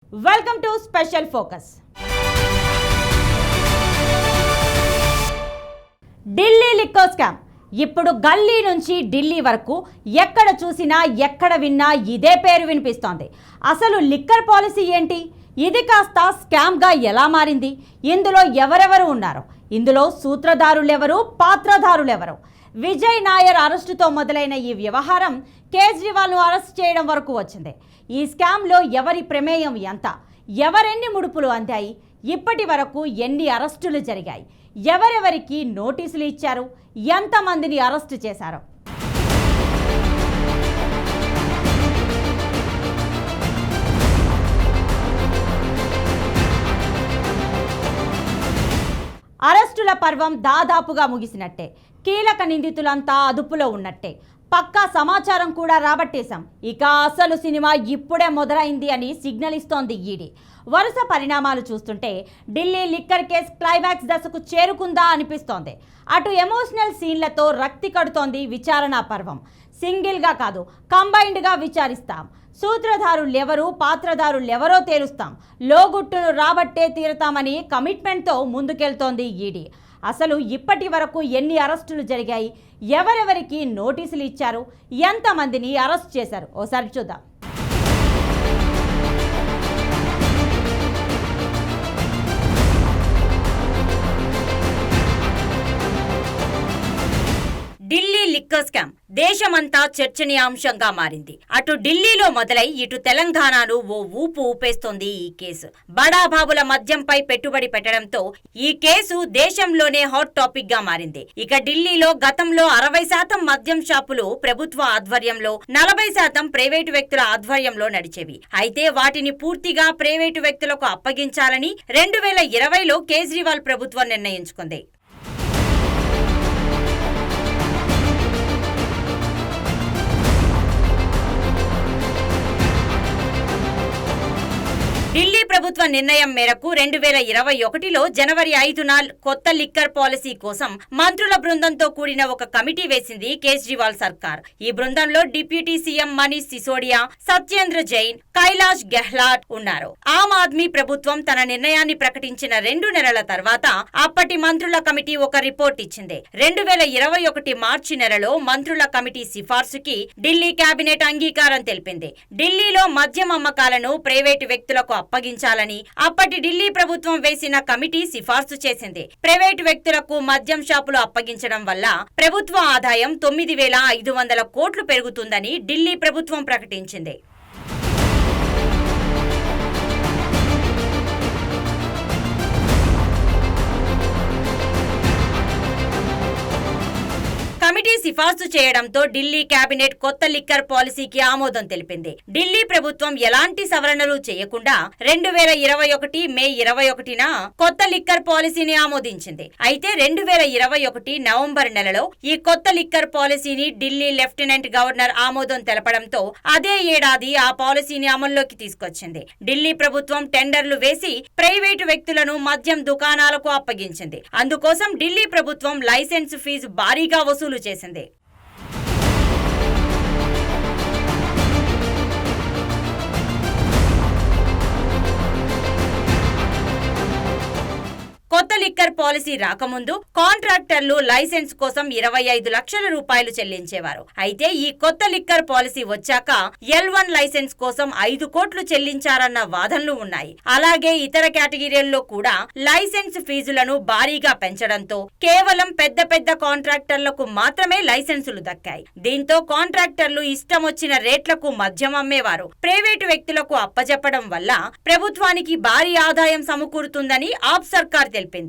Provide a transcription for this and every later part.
Welcome to special focus. Delhi liquor scam ఇప్పుడు గల్లీ నుంచి ఢిల్లీ వరకు ఎక్కడ చూసినా ఎక్కడ విన్నా ఇదే పేరు వినిపిస్తోంది. అసలు లిక్కర్ పాలసీ ఏంటి? ఇది కాస్త స్కామ్గా ఎలా మారింది? ఇందులో ఎవరెవరు ఉన్నారు? ఇందులో సూత్రధారులెవరు, పాత్రధారులెవరు? విజయ్ నాయర్ అరెస్టుతో మొదలైన ఈ వ్యవహారం కేజ్రీవాల్ను అరెస్ట్ చేయడం వరకు వచ్చింది. ఈ స్కామ్లో ఎవరి ప్రమేయం ఎంత? ఎవరెన్ని ముడుపులు అందాయి? ఇప్పటి వరకు ఎన్ని అరెస్టులు జరిగాయి? ఎవరెవరికి నోటీసులు ఇచ్చారు? ఎంతమందిని అరెస్టు చేశారు? అరెస్టుల పర్వం దాదాపుగా ముగిసినట్టే. కీలక నిందితులంతా అదుపులో ఉన్నట్టే. పక్కా సమాచారం కూడా రాబట్టేశాం. ఇక అసలు సినిమా ఇప్పుడే మొదలైంది అని సిగ్నల్ ఇస్తోంది ఈడీ. వరుస పరిణామాలు చూస్తుంటే ఢిల్లీ లిక్కర్ కేసు క్లైమాక్స్ దశకు చేరుకుందా అనిపిస్తోంది. అటు ఎమోషనల్ సీన్లతో రక్తి కడుతోంది విచారణ పర్వం. సింగిల్గా కాదు, కంబైన్డ్గా విచారిస్తాం. సూత్రధారులెవరు, పాత్రధారులెవరో తేలుస్తాం. లోగుట్టును రాబట్టే తీరుతామని కమిట్మెంట్తో ముందుకెళ్తోంది ఈడీ. అసలు ఇప్పటి వరకు ఎన్ని అరెస్టులు జరిగాయి? ఎవరెవరికి నోటీసులు ఇచ్చారు? ఎంతమందిని అరెస్ట్ చేశారు? ఓసారి చూద్దాం. ఢిల్లీ లిక్కర్ స్కామ్ దేశమంతా చర్చనీయాంశంగా మారింది. అటు ఢిల్లీలో మొదలై ఇటు తెలంగాణను ఓ ఊపు ఊపేస్తోంది ఈ కేసు. బడాబాబుల మద్యంపై పెట్టుబడి పెట్టడంతో ఈ కేసు దేశంలోనే హాట్ టాపిక్ గా మారింది. ఇక ఢిల్లీలో గతంలో 60% మద్యం షాపులు ప్రభుత్వ ఆధ్వర్యంలో, 40% ప్రైవేటు వ్యక్తుల ఆధ్వర్యంలో నడిచేవి. అయితే వాటిని పూర్తిగా ప్రైవేటు వ్యక్తులకు అప్పగించాలని 2020లో కేజ్రీవాల్ ప్రభుత్వం నిర్ణయించుకుంది. ఢిల్లీ ప్రభుత్వ నిర్ణయం మేరకు 2021లో జనవరి 5న కొత్త లిక్కర్ పాలసీ కోసం మంత్రుల బృందంతో కూడిన ఒక కమిటీ వేసింది కేజ్రీవాల్ సర్కార్. ఈ బృందంలో డిప్యూటీ సీఎం మనీష్ సిసోడియా, సత్యేంద్ర జైన్, కైలాష్ గెహ్లాట్ ఉన్నారు. ఆమ్ ఆద్మీ ప్రభుత్వం తన నిర్ణయాన్ని ప్రకటించిన 2 నెలల తర్వాత అప్పటి మంత్రుల కమిటీ ఒక రిపోర్ట్ ఇచ్చింది. 2021 మార్చి నెలలో మంత్రుల కమిటీ సిఫార్సుకి ఢిల్లీ కేబినెట్ అంగీకారం తెలిపింది. ఢిల్లీలో మద్యం అమ్మకాలను ప్రైవేటు వ్యక్తులకు అప్పగించాలని అప్పటి ఢిల్లీ ప్రభుత్వం వేసిన కమిటీ సిఫార్సు చేసింది. ప్రైవేటు వ్యక్తులకు మద్యం షాపులు అప్పగించడం వల్ల ప్రభుత్వ ఆదాయం 9,500 కోట్లు పెరుగుతుందని ఢిల్లీ ప్రభుత్వం ప్రకటించింది. కమిటీ సిఫార్సు చేయడంతో ఢిల్లీ కేబినెట్ కొత్త లిక్కర్ పాలసీకి ఆమోదం తెలిపింది. ఢిల్లీ ప్రభుత్వం ఎలాంటి సవరణలు చేయకుండా 2021 మే 21న కొత్త లిక్కర్ పాలసీని ఆమోదించింది. అయితే 2021 నవంబర్ నెలలో ఈ కొత్త లిక్కర్ పాలసీని ఢిల్లీ లెఫ్టినెంట్ గవర్నర్ ఆమోదం తెలపడంతో అదే ఏడాది ఆ పాలసీని అమల్లోకి తీసుకొచ్చింది. ఢిల్లీ ప్రభుత్వం టెండర్లు వేసి ప్రైవేటు వ్యక్తులను మద్యం దుకాణాలకు అప్పగించింది. అందుకోసం ఢిల్లీ ప్రభుత్వం లైసెన్స్ ఫీజు భారీగా వసూలు చేసింది. కొత్త లిక్కర్ పాలసీ రాకముందు కాంట్రాక్టర్లు లైసెన్స్ కోసం 25 లక్షల రూపాయలు చెల్లించేవారు. అయితే ఈ కొత్త లిక్కర్ పాలసీ వచ్చాక L1 లైసెన్స్ కోసం 5 కోట్లు చెల్లించారన్న వాదనలు ఉన్నాయి. అలాగే ఇతర కేటగిరీల్లో కూడా లైసెన్స్ ఫీజులను భారీగా పెంచడంతో కేవలం పెద్ద కాంట్రాక్టర్లకు మాత్రమే లైసెన్సులు దక్కాయి. దీంతో కాంట్రాక్టర్లు ఇష్టం వచ్చిన రేట్లకు మద్యం అమ్మేవారు. ప్రైవేటు వ్యక్తులకు అప్పజెప్పడం వల్ల ప్రభుత్వానికి భారీ ఆదాయం సమకూరుతుందని ఆప్ సర్కార్ తెలిపింది.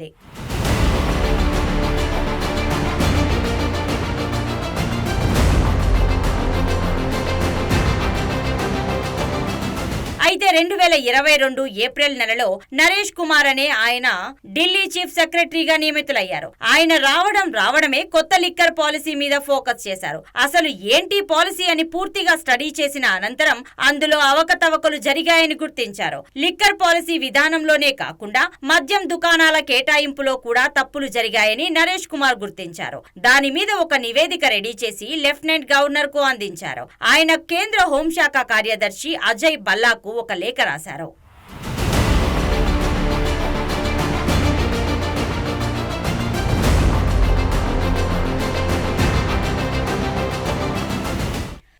అయితే 2022 ఏప్రిల్ నెలలో నరేష్ కుమార్ అనే ఆయన ఢిల్లీ చీఫ్ సెక్రటరీగా నియమితులయ్యారు. ఆయన రావడమే కొత్త లిక్కర్ పాలసీ మీద ఫోకస్ చేశారు. అసలు ఏంటి పాలసీ అని పూర్తిగా స్టడీ చేసిన అనంతరం అందులో అవకతవకలు జరిగాయని గుర్తించారు. లిక్కర్ పాలసీ విధానంలోనే కాకుండా మద్యం దుకాణాల కేటాయింపులో కూడా తప్పులు జరిగాయని నరేష్ కుమార్ గుర్తించారు. దాని మీద ఒక నివేదిక రెడీ చేసి లెఫ్టినెంట్ గవర్నర్ కు అందించారు. ఆయన కేంద్ర హోంశాఖ కార్యదర్శి అజయ్ భల్లాకు ఒక లేఖ రాశారు.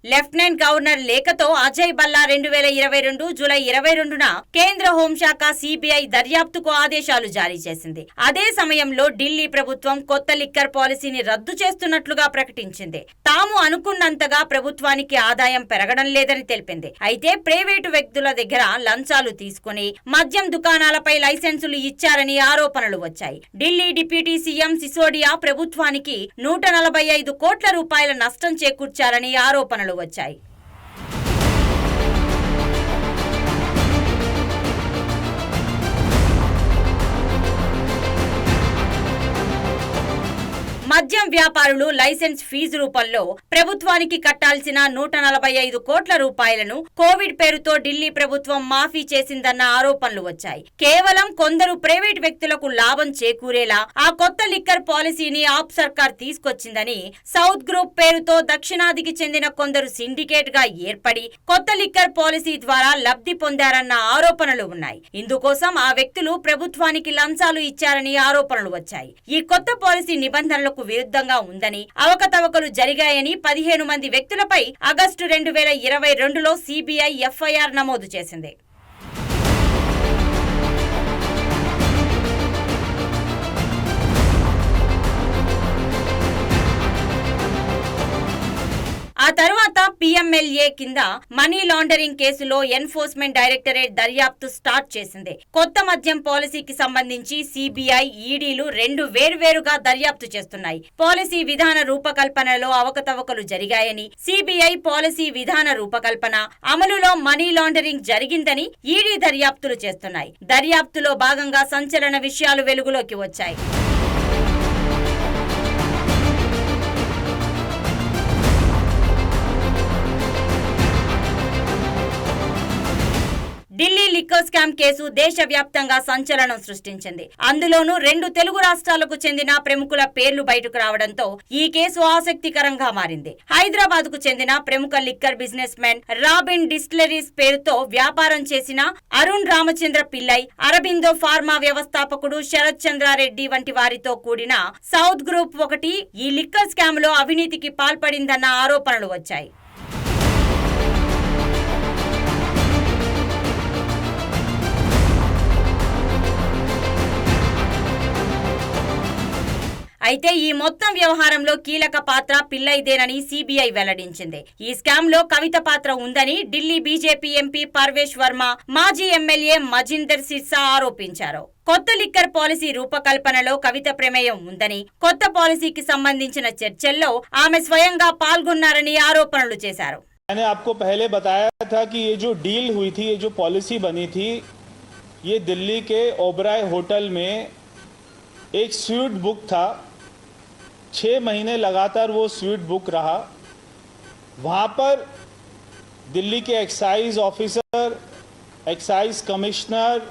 లెఫ్టినెంట్ గవర్నర్ లేఖతో అజయ్ బల్లా 2022 జూలై 22న కేంద్ర హోంశాఖ సిబిఐ దర్యాప్తుకు ఆదేశాలు జారీ చేసింది. అదే సమయంలో ఢిల్లీ ప్రభుత్వం కొత్త లిక్కర్ పాలసీని రద్దు చేస్తున్నట్లుగా ప్రకటించింది. తాము అనుకున్నంతగా ప్రభుత్వానికి ఆదాయం పెరగడం లేదని తెలిపింది. అయితే ప్రైవేటు వ్యక్తుల దగ్గర లంచాలు తీసుకుని మద్యం దుకాణాలపై లైసెన్సులు ఇచ్చారని ఆరోపణలు వచ్చాయి. ఢిల్లీ డిప్యూటీ సీఎం సిసోడియా ప్రభుత్వానికి 145 కోట్ల రూపాయల నష్టం చేకూర్చారని ఆరోపణలు వచ్చాయి. మద్యం వ్యాపారులు లైసెన్స్ ఫీజు రూపంలో ప్రభుత్వానికి కట్టాల్సిన 145 కోట్ల రూపాయలను కోవిడ్ పేరుతో ఢిల్లీ ప్రభుత్వం మాఫీ చేసిందన్న ఆరోపణలు వచ్చాయి. కేవలం కొందరు ప్రైవేట్ వ్యక్తులకు లాభం చేకూరేలా ఆ కొత్త లిక్కర్ పాలసీని ఆప్ సర్కార్ తీసుకొచ్చిందని సౌత్ గ్రూప్ పేరుతో దక్షిణాదికి చెందిన కొందరు సిండికేట్ గా ఏర్పడి కొత్త లిక్కర్ పాలసీ ద్వారా లబ్ధి పొందారన్న ఆరోపణలు ఉన్నాయి. ఇందుకోసం ఆ వ్యక్తులు ప్రభుత్వానికి లంచాలు ఇచ్చారని ఆరోపణలు వచ్చాయి. ఈ కొత్త పాలసీ నిబంధనలకు విరుద్ధంగా ఉందని, అవకతవకలు జరిగాయని 15 మంది వ్యక్తులపై ఆగస్టు 2022లో సిబిఐ ఎఫ్ఐఆర్ నమోదు చేసింది. ఆ తర్వాత పిఎంఎల్ఏ కింద మనీ లాండరింగ్ కేసులో ఎన్ఫోర్స్మెంట్ డైరెక్టరేట్ దర్యాప్తు స్టార్ట్ చేసింది. కొత్త మద్యం పాలసీకి సంబంధించి సిబిఐ, ఈడీలు 2 వేర్వేరుగా దర్యాప్తు చేస్తున్నాయి. పాలసీ విధాన రూపకల్పనలో అవకతవకలు జరిగాయని, సిబిఐ పాలసీ విధాన రూపకల్పన, అమలులో మనీ లాండరింగ్ జరిగిందని ఈడీ దర్యాప్తులు చేస్తున్నాయి. దర్యాప్తులో భాగంగా సంచలన విషయాలు వెలుగులోకి వచ్చాయి. ఢిల్లీ లిక్కర్ స్కామ్ కేసు దేశవ్యాప్తంగా సంచలనం సృష్టించింది. అందులోనూ 2 తెలుగు రాష్ట్రాలకు చెందిన ప్రముఖుల పేర్లు బయటకు రావడంతో ఈ కేసు ఆసక్తికరంగా మారింది. హైదరాబాద్ కు చెందిన ప్రముఖ liquor business men robin distilleries పేరుతో వ్యాపారం చేసిన అరుణ్ రామచంద్ర పిల్లై, అరబిందో ఫార్మా వ్యవస్థాపకుడు శరత్ చంద్రారెడ్డి వంటి వారితో కూడిన సౌత్ గ్రూప్ 1 ఈ లిక్కర్ స్కామ్ లో అవినీతికి పాల్పడిందన్న ఆరోపణలు వచ్చాయి. అయితే ఈ మొత్తం వ్యవహారంలో కీలక పాత్ర పిల్లైదేనని సిబిఐ వెల్లడించింది. ఈ స్కామ్ లో కవిత పాత్ర ఉందని ఢిల్లీ బీజేపీ ఎంపీ పర్వేష్ వర్మ, మాజీ ఎమ్మెల్యే మజిందర్ సిర్సా ఆరోపించారు. కొత్త లిక్కర్ పాలసీ రూపకల్పనలో కవిత ప్రమేయం ఉందని, కొత్త పాలసీకి సంబంధించిన చర్చల్లో ఆమె స్వయంగా పాల్గొన్నారని ఆరోపణలు చేశారు. मैंने आपको पहले बताया था कि ये जो डील हुई थी, ये जो पॉलिसी बनी थी, ये दिल्ली के ओबराय होटल में एक स्वीट बुक था. 6 महीने लगातार वो स्वीट बुक रहा. वहाँ पर दिल्ली के excise officer, excise commissioner,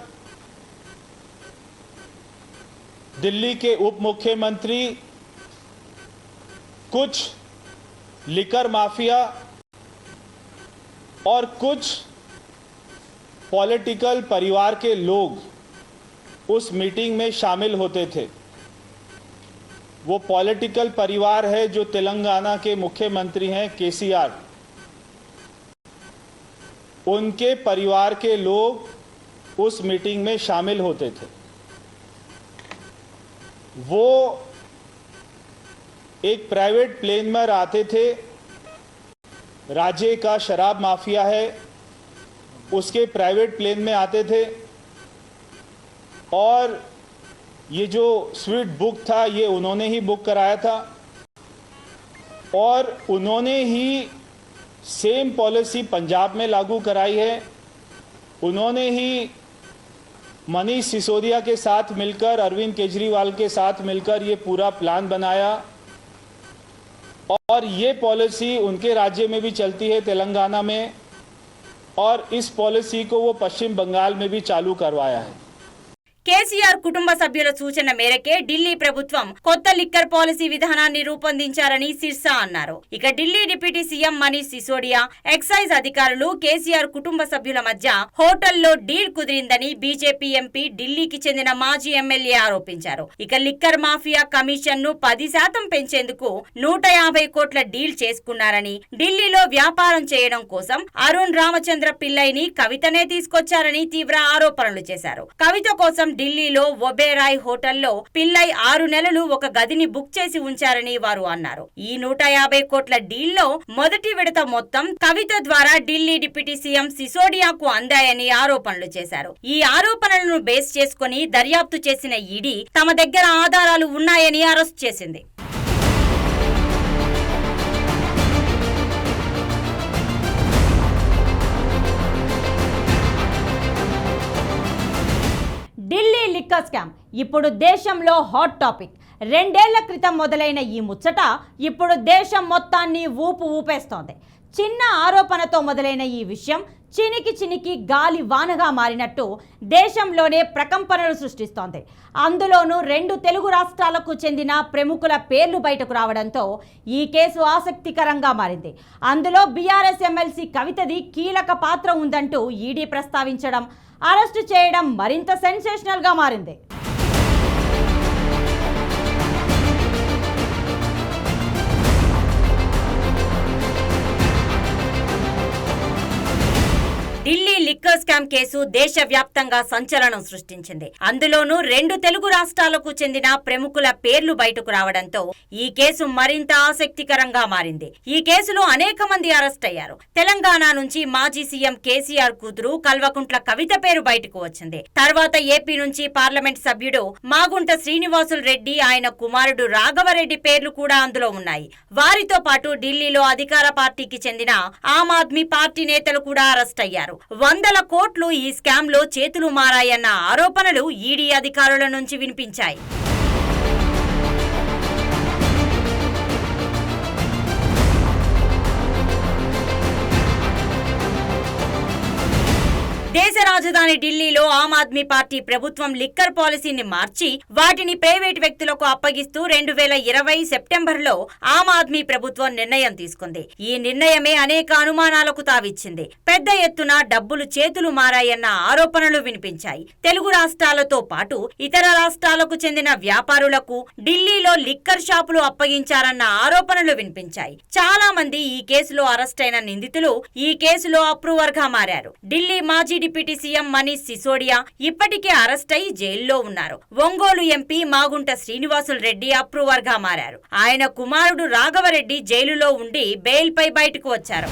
Delhi के उप मुख्यमंत्री, कुछ लिकर माफिया और कुछ पॉलिटिकल परिवार के लोग उस मीटिंग में शामिल होते थे. वो पॉलिटिकल परिवार है जो तेलंगाना के मुख्यमंत्री हैं केसीआर, उनके परिवार के लोग उस मीटिंग में शामिल होते थे. वो एक प्राइवेट प्लेन में आते थे. राज्य का शराब माफिया है, उसके प्राइवेट प्लेन में आते थे और ये जो स्वीट बुक था ये उन्होंने ही बुक कराया था और उन्होंने ही सेम पॉलिसी पंजाब में लागू कराई है. उन्होंने ही मनीष सिसोदिया के साथ मिलकर, अरविंद केजरीवाल के साथ मिलकर ये पूरा प्लान बनाया और ये पॉलिसी उनके राज्य में भी चलती है, तेलंगाना में, और इस पॉलिसी को वो पश्चिम बंगाल में भी चालू करवाया है. కేసీఆర్ కుటుంబ సభ్యుల సూచన మేరకే ఢిల్లీ ప్రభుత్వం కొత్త లిక్కర్ పాలసీ విధానాన్ని రూపొందించారని సిర్సా అన్నారు. ఇక Delhi deputy CM Manish Sisodia, excise అధికారులు కేసీఆర్ కుటుంబ సభ్యుల మధ్య హోటల్లో డీల్ కుదిరిందని బీజేపీ ఎంపీ, ఢిల్లీకి చెందిన మాజీ ఎమ్మెల్యే ఆరోపించారు. ఇక లిక్కర్ మాఫియా కమిషన్ ను 10% పెంచేందుకు 150 కోట్ల డీల్ చేసుకున్నారని, ఢిల్లీలో వ్యాపారం చేయడం కోసం అరుణ్ రామచంద్ర పిల్లైని కవితనే తీసుకొచ్చారని తీవ్ర ఆరోపణలు చేశారు. కవిత కోసం ఢిల్లీలో ఒబేరాయ్ హోటల్లో పిల్లై 6 నెలలు ఒక గదిని బుక్ చేసి ఉంచారని వారు అన్నారు. ఈ 150 కోట్ల డీల్లో మొదటి విడత మొత్తం కవిత ద్వారా ఢిల్లీ డిప్యూటీ సీఎం సిసోడియాకు అందాయని ఆరోపణలు చేశారు. ఈ ఆరోపణలను బేస్ చేసుకుని దర్యాప్తు చేసిన ఈడీ తమ దగ్గర ఆధారాలు ఉన్నాయని అరెస్ట్ చేసింది. ఢిల్లీ లిక్కర్ స్కామ్ ఇప్పుడు దేశంలో హాట్ టాపిక్. 2 ఏళ్ల క్రితం మొదలైన ఈ ముచ్చట ఇప్పుడు దేశం మొత్తాన్ని ఊపేస్తోంది. చిన్న ఆరోపణతో మొదలైన ఈ విషయం చినికి గాలి వానగా మారినట్టు దేశంలోనే ప్రకంపనలు సృష్టిస్తోంది. అందులోనూ 2 తెలుగు రాష్ట్రాలకు చెందిన ప్రముఖుల పేర్లు బయటకు రావడంతో ఈ కేసు ఆసక్తికరంగా మారింది. అందులో బీఆర్ఎస్ ఎమ్మెల్సీ కవితది కీలక పాత్ర ఉందంటూ ఈడీ ప్రస్తావించడం, అరెస్టు చేయడం మరింత సెన్సేషనల్ గా మారింది. ఢిల్లీ లిక్కర్ స్కామ్ కేసు దేశవ్యాప్తంగా సంచలనం సృష్టించింది. అందులోనూ 2 తెలుగు రాష్ట్రాలకు చెందిన ప్రముఖుల పేర్లు బయటకు రావడంతో ఈ కేసు మరింత ఆసక్తికరంగా మారింది. ఈ కేసులో అనేక మంది అరెస్ట్ అయ్యారు. తెలంగాణ నుంచి మాజీ సీఎం కేసీఆర్ కూతురు కల్వకుంట్ల కవిత పేరు బయటకు వచ్చింది. తర్వాత ఏపీ నుంచి పార్లమెంట్ సభ్యుడు మాగుంట శ్రీనివాసులు రెడ్డి, ఆయన కుమారుడు రాఘవరెడ్డి పేర్లు కూడా అందులో ఉన్నాయి. వారితో పాటు ఢిల్లీలో అధికార పార్టీకి చెందిన ఆమ్ ఆద్మీ పార్టీ నేతలు కూడా అరెస్ట్ అయ్యారు. 100 కోట్లు ఈ స్కామ్ లో చేతులు మారాయన్న ఆరోపణలు ఈడీ అధికారుల నుంచి వినిపించాయి. దేశ రాజధాని ఢిల్లీలో ఆమ్ ఆద్మీ పార్టీ ప్రభుత్వం లిక్కర్ పాలసీని మార్చి వాటిని ప్రైవేట్ వ్యక్తులకు అప్పగిస్తూ 2020 సెప్టెంబర్లో ఆమ్ ఆద్మీ ప్రభుత్వం నిర్ణయం తీసుకుంది. ఈ నిర్ణయమే అనేక అనుమానాలకు తావిచ్చింది. పెద్ద ఎత్తున డబ్బులు చేతులు మారాయన్న ఆరోపణలు వినిపించాయి. తెలుగు రాష్ట్రాలతో పాటు ఇతర రాష్ట్రాలకు చెందిన వ్యాపారులకు ఢిల్లీలో లిక్కర్ షాపులు అప్పగించారన్న ఆరోపణలు వినిపించాయి. చాలా మంది ఈ కేసులో అరెస్ట్ అయిన నిందితులు ఈ కేసులో అప్రూవర్ గా మారారు. ఢిల్లీ మాజీ డిప్యూటీ సీఎం మనీష్ సిసోడియా ఇప్పటికే అరెస్ట్ అయి జైల్లో ఉన్నారు. ఒంగోలు ఎంపీ మాగుంట శ్రీనివాసులు రెడ్డి అప్రూవర్ గా మారారు. ఆయన కుమారుడు రాఘవరెడ్డి జైలులో ఉండి బెయిల్ పై బయటకు వచ్చారు.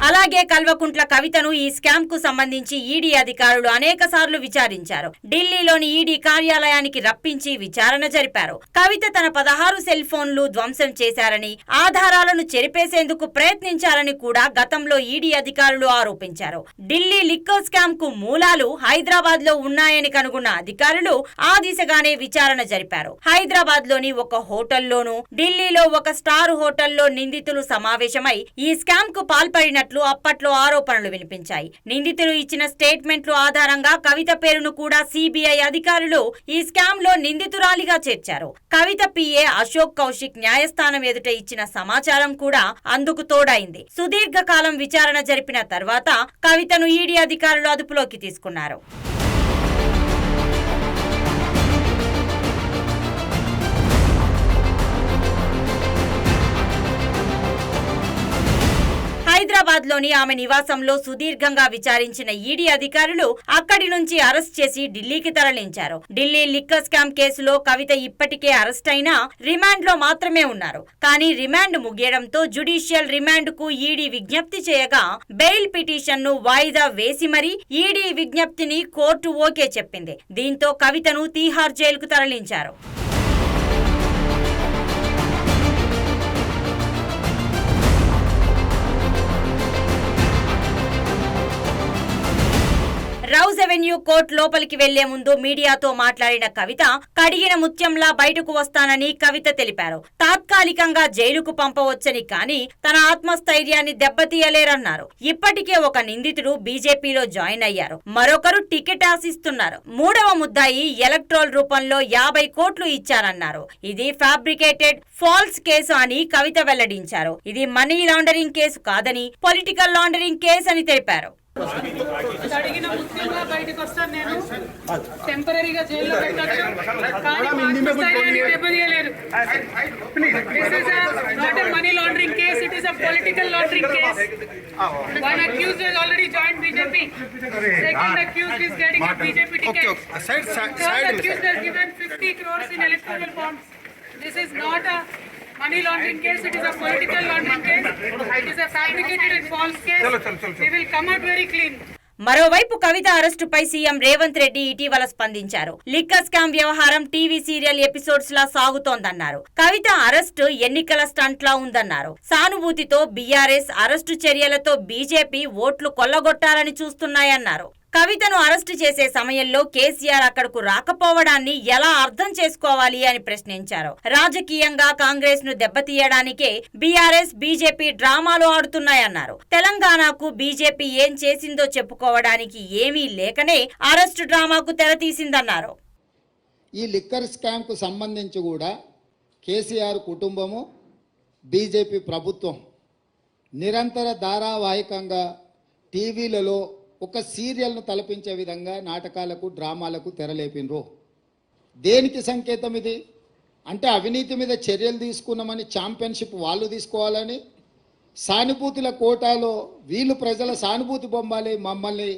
అలాగే కల్వకుంట్ల కవితను ఈ స్కామ్ కు సంబంధించి ఈడీ అధికారులు అనేక సార్లు విచారించారు. ఢిల్లీలోని ఈడీ కార్యాలయానికి రప్పించి విచారణ జరిపారు. కవిత తన 16 సెల్ ఫోన్లు ధ్వంసం చేశారని, ఆధారాలను చెరిపేసేందుకు ప్రయత్నించారని కూడా గతంలో ఈడీ అధికారులు ఆరోపించారు. ఢిల్లీ లిక్కర్ స్కామ్ కు మూలాలు హైదరాబాద్ లో ఉన్నాయని కనుగొన్న అధికారులు ఆ దిశగానే విచారణ జరిపారు. హైదరాబాద్ లోని ఒక హోటల్లోనూ, ఢిల్లీలో ఒక స్టార్ హోటల్లో నిందితులు సమావేశమై ఈ స్కామ్ కు పాల్పడినట్లు అప్పట్లో ఆరోపణలు వినిపించాయి. నిందితులు ఇచ్చిన స్టేట్మెంట్లు ఆధారంగా కవిత పేరును కూడా సిబిఐ అధికారులు ఈ స్కామ్ లో నిందితురాలిగా చేర్చారు. కవిత పిఏ అశోక్ కౌశిక్ న్యాయస్థానం ఎదుట ఇచ్చిన సమాచారం కూడా అందుకు తోడైంది. సుదీర్ఘకాలం విచారణ జరిపిన తర్వాత కవితను ఈడీ అధికారులు అదుపులోకి తీసుకున్నారు. హైదరాబాద్ లోని ఆమె నివాసంలో సుదీర్ఘంగా విచారించిన ఈడీ అధికారులు అక్కడి నుంచి అరెస్ట్ చేసి ఢిల్లీకి తరలించారు. ఢిల్లీ లిక్కర్ స్కామ్ కేసులో కవిత ఇప్పటికే అరెస్ట్ అయినా రిమాండ్ లో మాత్రమే ఉన్నారు. కానీ రిమాండ్ ముగియడంతో జ్యుడిషియల్ రిమాండ్ కు ఈడీ విజ్ఞప్తి చేయగా బెయిల్ పిటిషన్ ను వాయిదా వేసి మరీ ఈడీ విజ్ఞప్తిని కోర్టు ఓకే చెప్పింది. దీంతో కవితను తీహార్ జైలుకు తరలించారు. రౌజ్ అవెన్యూ కోర్టు లోపలికి వెళ్లే ముందు మీడియాతో మాట్లాడిన కవిత కడిగిన ముత్యంలా బయటకు వస్తానని కవిత తెలిపారు. తాత్కాలికంగా జైలుకు పంపవచ్చని కానీ తన ఆత్మస్థైర్యాన్ని దెబ్బతీయలేరన్నారు. ఇప్పటికే ఒక నిందితుడు బీజేపీలో జాయిన్ అయ్యారు, మరొకరు టికెట్ ఆశిస్తున్నారు. మూడవ ముద్దాయి ఎలక్ట్రోల్ రూపంలో 50 కోట్లు ఇచ్చారన్నారు. ఇది ఫ్యాబ్రికేటెడ్ ఫాల్స్ కేసు అని కవిత వెల్లడించారు. ఇది మనీ లాండరింగ్ కేసు కాదని పొలిటికల్ లాండరింగ్ కేసు అని తెలిపారు. అడిగిన ముఖ్యంగా బయటకు వస్తాను, నేను టెంపరీగా జైల్లో పెట్టచ్చు, కానీ ఆత్మస్థైర్యాన్ని దెబ్బతీయలేరు. This is not a money laundering case, it is a political laundering case. One accused has already joined BJP. Second accused is getting a BJP ticket. Third accused has given 50 crores in electoral bonds. This is not a money laundering case, it is a political laundering case. It is a fabricated and false case. We will come out very clean. మరోవైపు కవిత అరెస్టుపై CM Revanth Reddy ఇటీవల స్పందించారు. Liquor scam వ్యవహారం TV serial episodes లా సాగుతోందన్నారు. కవిత arrest ఎన్నికల stunt లా ఉందన్నారు. సానుభూతితో BRS arrest చర్యలతో BJP ఓట్లు కొల్లగొట్టాలని చూస్తున్నాయన్నారు. కవితను అరెస్టు చేసే సమయంలో కేసీఆర్ అక్కడకు రాకపోవడాన్ని ఎలా అర్థం చేసుకోవాలి అని ప్రశ్నించారు. రాజకీయంగా కాంగ్రెస్ ను దెబ్బతీయడానికే బీఆర్ఎస్ బీజేపీ డ్రామాలు ఆడుతున్నాయన్నారు. తెలంగాణకు బీజేపీ ఏం చేసిందో చెప్పుకోవడానికి ఏమీ లేకనే అరెస్టు డ్రామాకు తెరతీసిందన్నారు. ఈ లిక్కర్ స్కామ్ కు సంబంధించి కూడా కేసీఆర్ కుటుంబము బీజేపీ ప్రభుత్వం నిరంతర ధారావాహికంగా టీవీలలో ఒక సీరియల్ను తలపించే విధంగా నాటకాలకు డ్రామాలకు తెరలేపినరు. దేనికి సంకేతం ఇది అంటే అవినీతి మీద చర్యలు తీసుకున్నామని ఛాంపియన్షిప్ వాళ్ళు తీసుకోవాలని, సానుభూతుల కోటాలో వీళ్ళు ప్రజల సానుభూతి బొమ్మాలి, మమ్మల్ని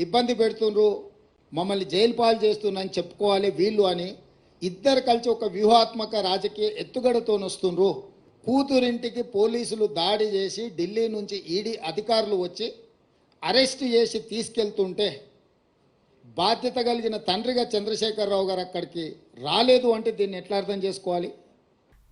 ఇబ్బంది పెడుతుండ్రు, మమ్మల్ని జైలు పాలు చేస్తున్నారని చెప్పుకోవాలి వీళ్ళు అని ఇద్దరు కలిసి ఒక వ్యూహాత్మక రాజకీయ ఎత్తుగడతో వస్తుండ్రు. కూతురింటికి పోలీసులు దాడి చేసి ఢిల్లీ నుంచి ఈడీ అధికారులు వచ్చి అరెస్ట్ చేసి తీసుకెళ్తుంటే బాధ్యత కలిగిన తండ్రిగా చంద్రశేఖరరావు గారు అక్కడికి రాలేదు అంటే దీన్ని ఎట్లా అర్థం చేసుకోవాలి?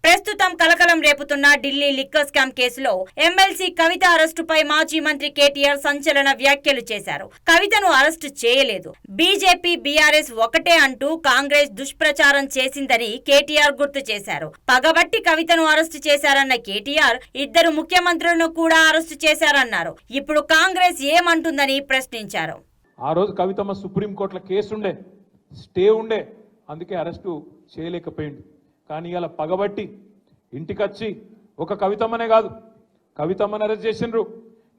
ప్రస్తుతం కలకలం రేపుతున్న ఢిల్లీ లిక్కర్ స్కామ్ కేసులో ఎమ్మెల్సీ కవిత అరెస్టుపై మాజీ మంత్రి కేటీఆర్ సంచలన వ్యాఖ్యలు చేశారు. కవితను అరెస్టు చేయలేదు, బీజేపీ బీఆర్ఎస్ ఒకటే అంటూ కాంగ్రెస్ దుష్ప్రచారం చేసిందని కేటీఆర్ గుర్తు చేశారు. పగబట్టి కవితను అరెస్టు చేశారన్న కేటీఆర్ ఇద్దరు ముఖ్యమంత్రులను కూడా అరెస్టు చేశారన్నారు. ఇప్పుడు కాంగ్రెస్ ఏమంటుందని ప్రశ్నించారు. ఆ రోజు కవితమ్మ సుప్రీంకోర్టులో కేసు ఉండే, స్టే ఉండే, అందుకే అరెస్టు చేయలేకపోయింది. కానీ ఇలా పగబట్టి ఇంటికొచ్చి ఒక కవితమ్మనే కాదు, కవితమ్మని అరెస్ట్ చేసిండ్రు,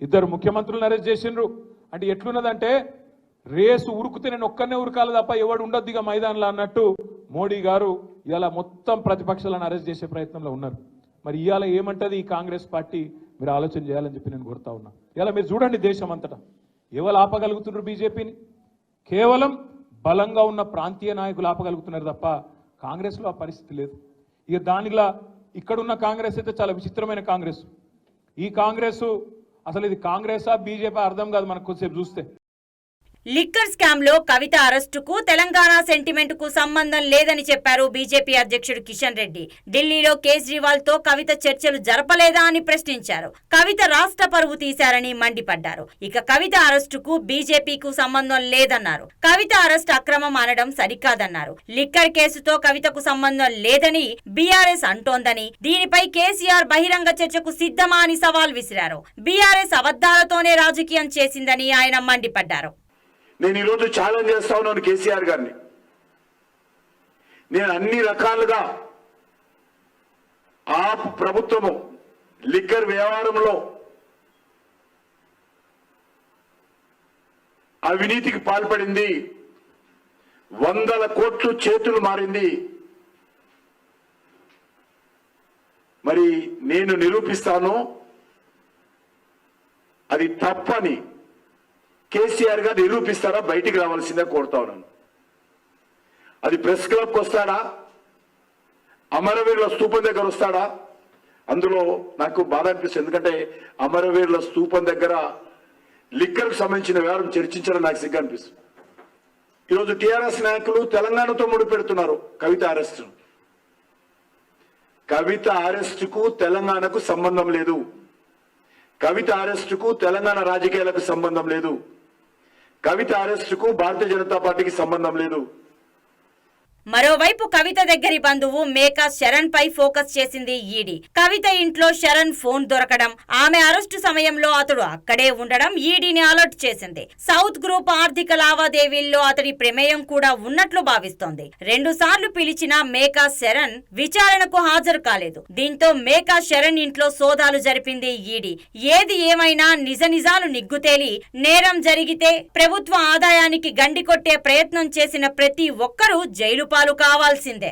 ఇద్దరు ముఖ్యమంత్రులను అరెస్ట్ చేసిండ్రు. అంటే ఎట్లున్నదంటే రేసు ఉరుకుతే నేను ఒక్కనే ఉరకాలి తప్ప ఎవడు ఉండొద్దు ఇక మైదానంలో అన్నట్టు మోడీ గారు ఇలా మొత్తం ప్రతిపక్షాలను అరెస్ట్ చేసే ప్రయత్నంలో ఉన్నారు. మరి ఇవాళ ఏమంటది ఈ కాంగ్రెస్ పార్టీ? మీరు ఆలోచన చేయాలని చెప్పి నేను కోరుతా ఉన్నా. ఇలా మీరు చూడండి, దేశం అంతటా ఎవరు ఆపగలుగుతున్నారు బీజేపీని? కేవలం బలంగా ఉన్న ప్రాంతీయ నాయకులు ఆపగలుగుతున్నారు తప్ప కాంగ్రెస్లో ఆ పరిస్థితి లేదు. ఇక దానిలా ఇక్కడున్న కాంగ్రెస్ అయితే చాలా విచిత్రమైన కాంగ్రెస్. ఈ కాంగ్రెస్ అసలు ఇది కాంగ్రెసా బీజేపీ అర్థం కాదు మనకు కొద్దిసేపు చూస్తే. లిక్కర్ స్కామ్ లో కవిత అరెస్టుకు తెలంగాణ సెంటిమెంట్ కు సంబంధం లేదని చెప్పారు బీజేపీ అధ్యక్షుడు కిషన్ రెడ్డి. ఢిల్లీలో కేజ్రీవాల్ తో కవిత చర్చలు జరపలేదా అని ప్రశ్నించారు. కవిత రాష్ట్ర పరువు తీశారని మండిపడ్డారు. ఇక కవిత అరెస్టుకు బీజేపీకు సంబంధం లేదన్నారు. కవిత అరెస్ట్ అక్రమం అనడం సరికాదన్నారు. లిక్కర్ కేసుతో కవితకు సంబంధం లేదని బీఆర్ఎస్ అంటోందని, దీనిపై కేసీఆర్ బహిరంగ చర్చకు సిద్ధమా అని సవాల్ విసిరారు. బీఆర్ఎస్ అబద్ధాలతోనే రాజకీయం చేసిందని ఆయన మండిపడ్డారు. నేను ఈరోజు ఛాలెంజ్ చేస్తా ఉన్నాను కేసీఆర్ గారిని. నేను అన్ని రకాలుగా ఆ ప్రభుత్వము లిక్కర్ వ్యవహారంలో అవినీతికి పాల్పడింది, 100 కోట్లు చేతులు మారింది. మరి నేను నిరూపిస్తాను అది తప్పని. కేసీఆర్ గారు నిరూపిస్తారా? బయటికి రావాల్సిందే కోరుతా ఉన్నాను. అది ప్రెస్ క్లబ్కి వస్తాడా, అమరవీరుల స్తూపం దగ్గర వస్తాడా? అందులో నాకు బాధ అనిపిస్తుంది. ఎందుకంటే అమరవీరుల స్తూపం దగ్గర లిక్కర్కు సంబంధించిన వ్యవహారం చర్చించడం నాకు సిగ్గు అనిపిస్తుంది. ఈరోజు టీఆర్ఎస్ నాయకులు తెలంగాణతో ముడిపెడుతున్నారు కవిత అరెస్టు. కవిత అరెస్టుకు తెలంగాణకు సంబంధం లేదు. కవిత అరెస్టుకు తెలంగాణ రాజకీయాలకు సంబంధం లేదు. కవిత అరెస్టుకు భారతీయ జనతా పార్టీకి సంబంధం లేదు. మరోవైపు కవిత దగ్గరి బంధువు మేకా శరణ్ పై ఫోకస్ చేసింది ఈడీ. కవిత ఇంట్లో శరణ్ ఫోన్ దొరకడం, ఆమె అరెస్టు సమయంలో అతడు అక్కడే ఉండడం ఈడీని అలర్ట్ చేసింది. సౌత్ గ్రూప్ ఆర్థిక లావాదేవీల్లో అతడి ప్రమేయం కూడా ఉన్నట్లు భావిస్తోంది. 2 సార్లు పిలిచిన మేకా శరణ్ విచారణకు హాజరు కాలేదు. దీంతో మేకా శరణ్ ఇంట్లో సోదాలు జరిపింది ఈడీ. ఏది ఏమైనా నిజాలు నిగ్గుతేలి నేరం జరిగితే ప్రభుత్వ ఆదాయానికి గండి కొట్టే ప్రయత్నం చేసిన ప్రతి ఒక్కరూ జైలు పాలు కావాల్సిందే.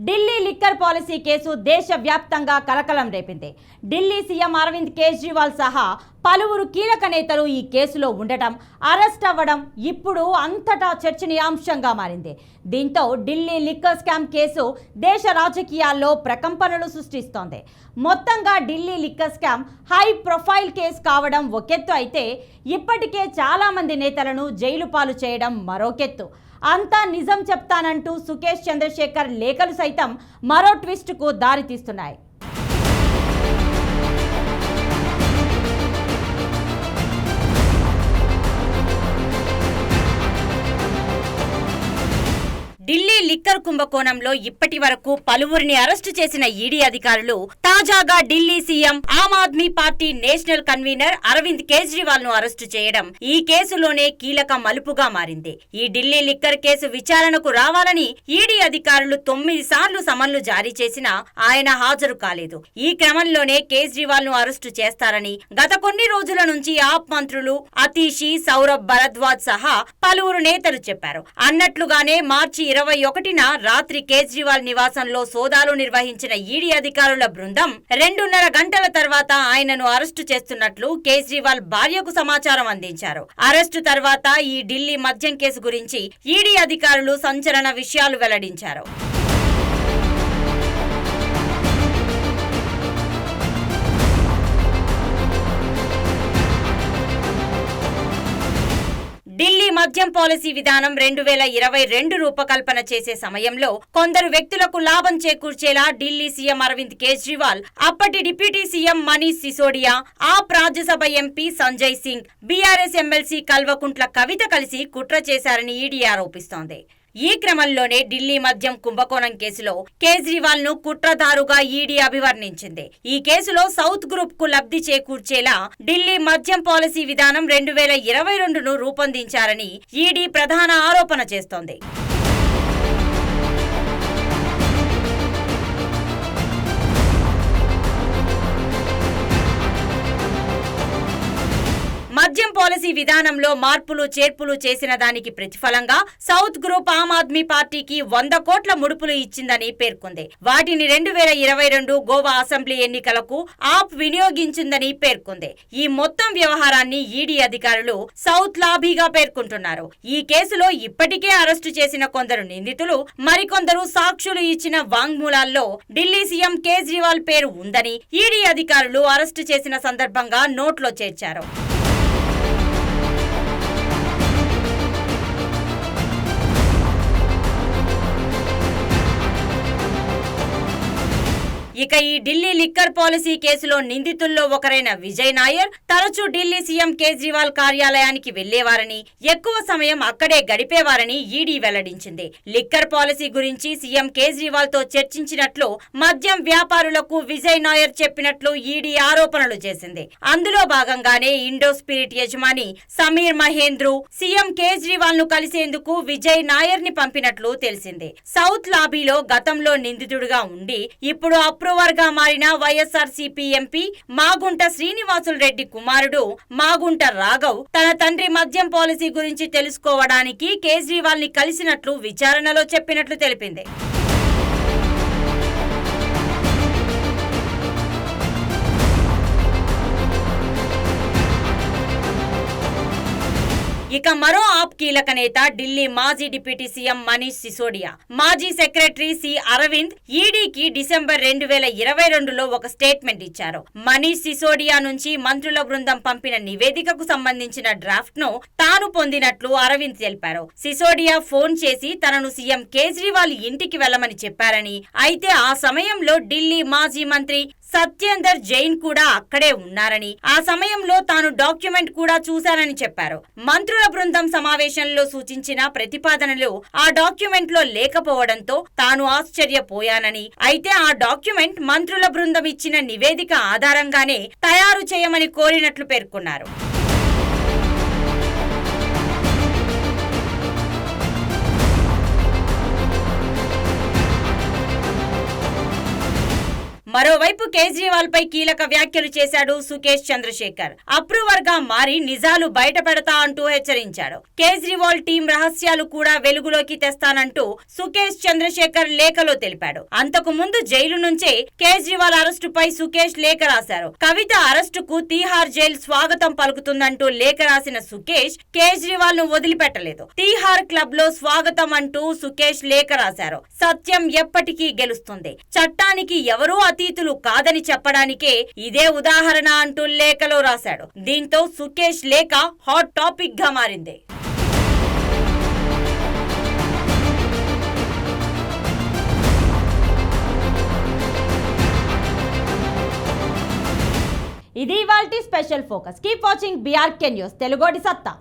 ఢిల్లీ లిక్కర్ పాలసీ కేసు దేశవ్యాప్తంగా కలకలం రేపింది. ఢిల్లీ సీఎం అరవింద్ కేజ్రీవాల్ సహా పలువురు కీలక నేతలు ఈ కేసులో ఉండటం, అరెస్ట్ అవ్వడం ఇప్పుడు అంతటా చర్చనీయాంశంగా మారింది. దీంతో ఢిల్లీ లిక్కర్ స్కామ్ కేసు దేశ రాజకీయాల్లో ప్రకంపనలు సృష్టిస్తోంది. మొత్తంగా Delhi liquor scam high profile case కావడం ఒకెత్తు అయితే, ఇప్పటికే చాలా మంది నేతలను జైలు పాలు చేయడం మరోకెత్తు. అంతా నిజం చెప్తానంటూ సుకేష్ చంద్రశేఖర్ లేఖలు సైతం మరో ట్విస్టుకు దారితీస్తున్నాయి. ఢిల్లీ లిక్కర్ కుంభకోణంలో ఇప్పటి వరకు పలువురిని అరెస్టు చేసిన ఈడీ అధికారులు తాజాగా Delhi CM Aam Aadmi Party national convener Arvind Kejriwal ను అరెస్టు చేయడం ఈ కేసులోనే కీలక మలుపుగా మారింది. ఈ ఢిల్లీ లిక్కర్ కేసు విచారణకు రావాలని ఈడీ అధికారులు 9 సార్లు సమన్లు జారీ చేసినా ఆయన హాజరు కాలేదు. ఈ క్రమంలోనే కేజ్రీవాల్ ను అరెస్టు చేస్తారని గత కొన్ని రోజుల నుంచి ఆప్ మంత్రులు అతీషి, సౌరభ్ భరద్వాజ్ సహా పలువురు నేతలు చెప్పారు. అన్నట్లుగానే మార్చి 21న రాత్రి కేజ్రీవాల్ నివాసంలో సోదాలు నిర్వహించిన ఈడీ అధికారుల బృందం 2.5 గంటల తర్వాత ఆయనను అరెస్టు చేస్తున్నట్లు కేజ్రీవాల్ భార్యకు సమాచారం అందించారు. అరెస్టు తర్వాత ఈ ఢిల్లీ మద్యం కేసు గురించి ఈడీ అధికారులు సంచలన విషయాలు వెల్లడించారు. ఢిల్లీ మద్యం పాలసీ విధానం 2022 రూపకల్పన చేసే సమయంలో కొందరు వ్యక్తులకు లాభం చేకూర్చేలా ఢిల్లీ సీఎం అరవింద్ కేజ్రీవాల్, అప్పటి deputy CM Manish Sisodia, AAP Rajya Sabha MP Sanjay Singh, BRS MLC Kalvakuntla Kavitha కలిసి కుట్ర చేశారని ఈడీ ఆరోపిస్తోంది. ఈ క్రమంలోనే ఢిల్లీ మద్యం కుంభకోణం కేసులో కేజ్రీవాల్ ను కుట్రదారుగా ఈడీ అభివర్ణించింది. ఈ కేసులో సౌత్ గ్రూప్ కు లబ్ధి చేకూర్చేలా ఢిల్లీ మద్యం పాలసీ విధానం 2022ను రూపొందించారని ఈడీ ప్రధాన ఆరోపణ చేస్తోంది. మద్యం పాలసీ విధానంలో మార్పులు చేర్పులు చేసిన దానికి ప్రతిఫలంగా సౌత్ గ్రూప్ ఆమ్ ఆద్మీ పార్టీకి 100 కోట్ల ముడుపులు ఇచ్చిందని పేర్కొంది. వాటిని 2022 గోవా అసెంబ్లీ ఎన్నికలకు ఆప్ వినియోగించిందని పేర్కొంది. ఈ మొత్తం వ్యవహారాన్ని ఈడీ అధికారులు సౌత్ లాబీగా పేర్కొంటున్నారు. ఈ కేసులో ఇప్పటికే అరెస్టు చేసిన కొందరు నిందితులు, మరికొందరు సాక్షులు ఇచ్చిన వాంగ్మూలాల్లో ఢిల్లీ సీఎం కేజ్రీవాల్ పేరు ఉందని ఈడీ అధికారులు అరెస్టు చేసిన సందర్భంగా నోట్లో చేర్చారు. ఇక ఈ ఢిల్లీ లిక్కర్ పాలసీ కేసులో నిందితుల్లో ఒకరైన విజయ్ నాయర్ తరచూ ఢిల్లీ సీఎం కేజ్రీవాల్ కార్యాలయానికి వెళ్లేవారని, ఎక్కువ సమయం అక్కడే గడిపేవారని ఈడీ వెల్లడించింది. లిక్కర్ పాలసీ గురించి సీఎం కేజ్రీవాల్ తో చర్చించినట్లు మద్యం వ్యాపారులకు విజయ్ నాయర్ చెప్పినట్లు ఈడీ ఆరోపణలు చేసింది. అందులో భాగంగానే ఇండో స్పిరిట్ యజమాని సమీర్ మహేంద్రు సీఎం కేజ్రీవాల్ ను కలిసేందుకు విజయ్ నాయర్ ని పంపినట్లు తెలిసింది. సౌత్ లాబీలో గతంలో నిందితుడిగా ఉండి ఇప్పుడు అప్రూవర్ గా మారిన వైఎస్ఆర్సీపీ ఎంపీ మాగుంట శ్రీనివాసులు రెడ్డి కుమారుడు మాగుంట రాఘవ్ తన తండ్రి మద్యం పాలసీ గురించి తెలుసుకోవడానికి కేజ్రీవాల్ ని కలిసినట్లు విచారణలో చెప్పినట్లు తెలిపింది. ఇక మరో ఆప్ కీలక నేత ఢిల్లీ మాజీ డిప్యూటీ సీఎం మనీష్ సిసోడియా, మాజీ సెక్రటరీ సి అరవింద్ ఈడీకి డిసెంబర్ 2022లో ఒక స్టేట్మెంట్ ఇచ్చారు. మనీష్ సిసోడియా నుంచి మంత్రుల బృందం పంపిన నివేదికకు సంబంధించిన డ్రాఫ్ట్ ను తాను పొందినట్లు అరవింద్ తెలిపారు. సిసోడియా ఫోన్ చేసి తనను సీఎం కేజ్రీవాల్ ఇంటికి వెళ్లమని చెప్పారని, అయితే ఆ సమయంలో ఢిల్లీ మాజీ మంత్రి సత్యేందర్ జైన్ కూడా అక్కడే ఉన్నారని, ఆ సమయంలో తాను డాక్యుమెంట్ కూడా చూశానని చెప్పారు. మంత్రుల బృందం సమావేశంలో సూచించిన ప్రతిపాదనలు ఆ డాక్యుమెంట్ లో లేకపోవడంతో తాను ఆశ్చర్యపోయానని, అయితే ఆ డాక్యుమెంట్ మంత్రుల బృందం ఇచ్చిన నివేదిక ఆధారంగానే తయారు చేయమని కోరినట్లు పేర్కొన్నారు. మరోవైపు కేజ్రీవాల్ పై కీలక వ్యాఖ్యలు చేశాడు సుకేష్ చంద్రశేఖర్. అప్రూవర్ గా మారి నిజాలు బయటపెడతా అంటూ హెచ్చరించాడు. కేజ్రీవాల్ టీం రహస్యాలు కూడా వెలుగులోకి తెస్తానంటూ సుకేష్ చంద్రశేఖర్ లేఖలో తెలిపాడు. అంతకు ముందు జైలు నుంచే కేజ్రీవాల్ అరెస్టుపై సుకేష్ లేఖ రాశారు. కవిత అరెస్టుకు తీహార్ జైలు స్వాగతం పలుకుతుందంటూ లేఖ రాసిన సుకేష్ కేజ్రీవాల్ ను వదిలిపెట్టలేదు. తీహార్ క్లబ్ లో స్వాగతం అంటూ సుకేష్ లేఖ రాశారు. సత్యం ఎప్పటికీ గెలుస్తుంది, చట్టానికి ఎవరూ అతీతులు కాదని చెప్పడానికే ఇదే ఉదాహరణ అంటూ లేఖలో రాశాడు. దీంతో సుకేష్ లేఖ హాట్ టాపిక్ గా మారింది. ఇది ఇవాల్టి special focus. Keep watching BRK news తెలుగోడి సత్తా.